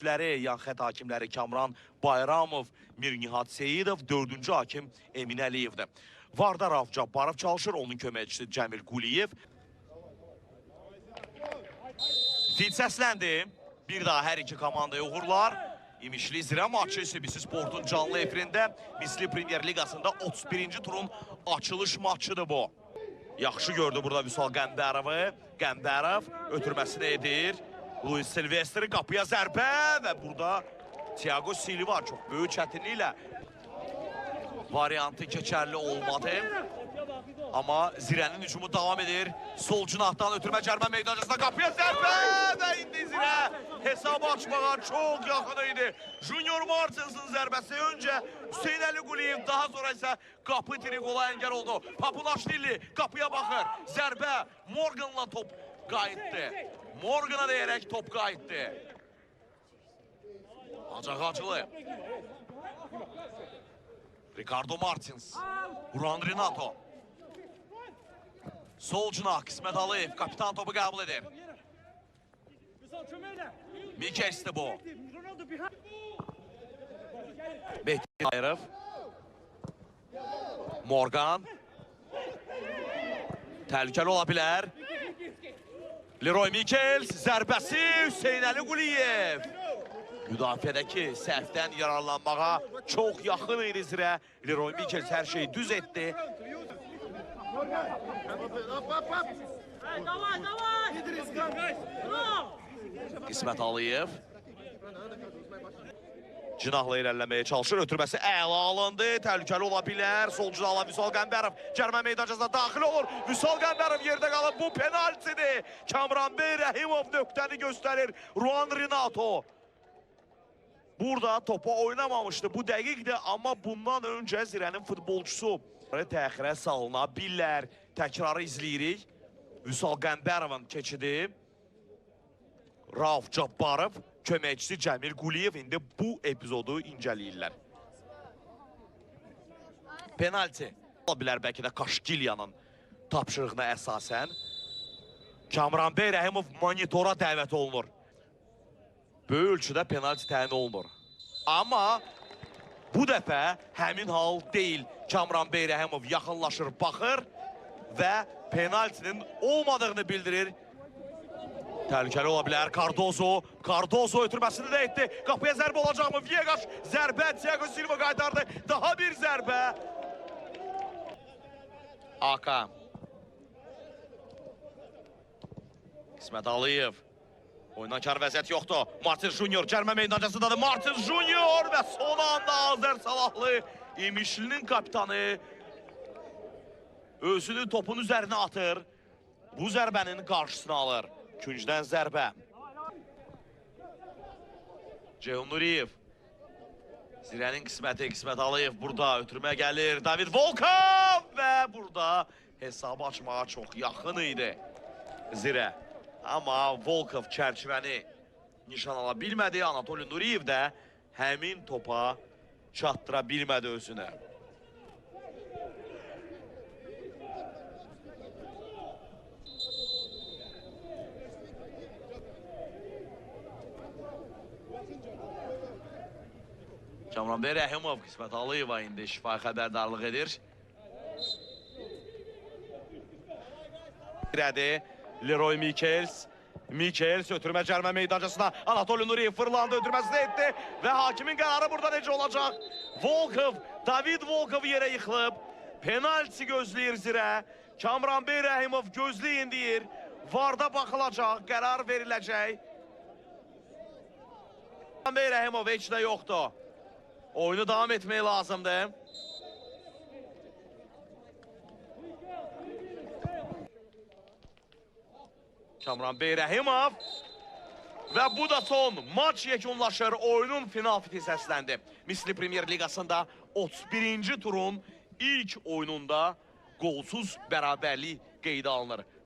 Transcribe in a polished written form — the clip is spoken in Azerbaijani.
yan xət hakimləri Kamran Bayramov, Mirnihat Seyidov, 4-cü hakim Emin Əliyevdir. Varda Rauf Cabbarov çalışır, onun köməkçisi Cəmil Quliyev. Fit səsləndi. Bir daha hər iki komandaya uğurlar. İmişli Zirə maçı CBC Sportun canlı efirində Misli Premier Liqasında 31-ci turun açılış maçıdır bu. Yaxşı gördü burada Vüsal Qəmbərovu. Qəmbərov ötürməsini edir. Luis Silvestri qapıya zərbə və burada Thiago Silva çox böyük çətinliklə variantı keçərli olmadı. Amma Zirənin hücumu davam edir. Sol cinahdan ötürmə cərmə meydancasında qapıya zərbə və indi Zirə hesabı açmağa çox yaxın idi. Junior Martins'in zərbəsi öncə Hüseyin Əli Quliyev, daha sonra isə qapı Trigola əngəl oldu. Papulaşvili qapıya baxır. Zərbə Morgan'la top qayıtdı. Morgan'a deyərək top qayıtdı. Acaq acılı. Ricardo Martins. Vuran Renato. Sol cinah Qismət Aliyev. Kapitan topu qəbul edir. Mikels'ti bu. Behti Ayrov. Morgan. Təhlükəli ola bilər. Leroy Mikels. Zərbəsi Hüseyin Əli Quliyev. Müdafiədəki səhvdən yararlanmağa çox yaxın idi Zirə. Leroy Mikels hər şeyi düz etdi. Qismət Aliyev. Cinahla irəliləməyə çalışır. Ötürməsi əla alındı. Təhlükəli ola bilər. Sol cinahla Vüsal Qəmbərov cərmə meydancasına daxil olur. Vüsal Qəmbərov yerdə qalıb. Bu penaltidir. Kamran Rəhimov nöqtəni göstərir. Ruan Renato. Burada topa oynamamışdı. Bu dəqiqdir. Amma bundan öncə Zirənin futbolçusu təxirə salına bilər. Təkrarı izləyirik. Vüsal Qəmbərovun keçidi. Rauf Cabbarov, köməkçisi Cəmil Quliyev indi bu epizodu incələyirlər. Penalti. Ola bilər bəlkə də Kaşgilyanın tapşırığına əsasən. Kamran Rəhimov monitora dəvət olunur. Böyük ölçüdə penalti təyin olunur. Amma bu dəfə həmin hal deyil. Kamran Rəhimov yaxınlaşır, baxır və penaltinin olmadığını bildirir. Təhlükəli ola bilər Cardozo. Cardozo ötürməsini də etdi. Qapıya zərbə olacaq mı? Viegas zərbə. Thiago Silva qaytardı. Daha bir zərbə. Aka. Qismət Aliyev. Oyunkar vəziyyət yoxdur. Martins Junior cərmə meydancasındadır. Martins Junior və son anda Azər Salahlı İmişlinin kapitanı özünü topun üzərinə atır. Bu zərbənin qarşısını alır. Küncdən zərbə. Ceyhun Nuriyev. Zirənin qisməti Qismət Aliyev burada ötürmə gəlir. David Volkov və burada hesabı açmağa çox yaxın idi Zirə. Amma Volkov çərçivəni nişan ala bilmədi. Anatoliy Nuriyev də həmin topa çatdıra bilmədi özünə. Kamran Rəhimov Qismət Aliyeva indi şifahi xəbərdarlıq edir. Leroy Mikels. Mikels ötürmə cərmə meydancasına Anatoliy Nuriyev fırlandı, ötürməsini etdi və hakimin qərarı burada necə olacaq? Volkov, David Volkov yerə yıxılıb. Penalti gözləyir Zirə. Kamran Rəhimov gözləyin deyir. Varda baxılacaq, qərar veriləcək. Kamran Rəhimov heç də yoxdur. Oyunu davam etmək lazımdır. Kamran Rəhimov. Və bu da son. Maç yekunlaşır. Oyunun final fiti səsləndi. Misli Premier Liqasında 31-ci turun ilk oyununda qolsuz bərabərlik qeydə alınır.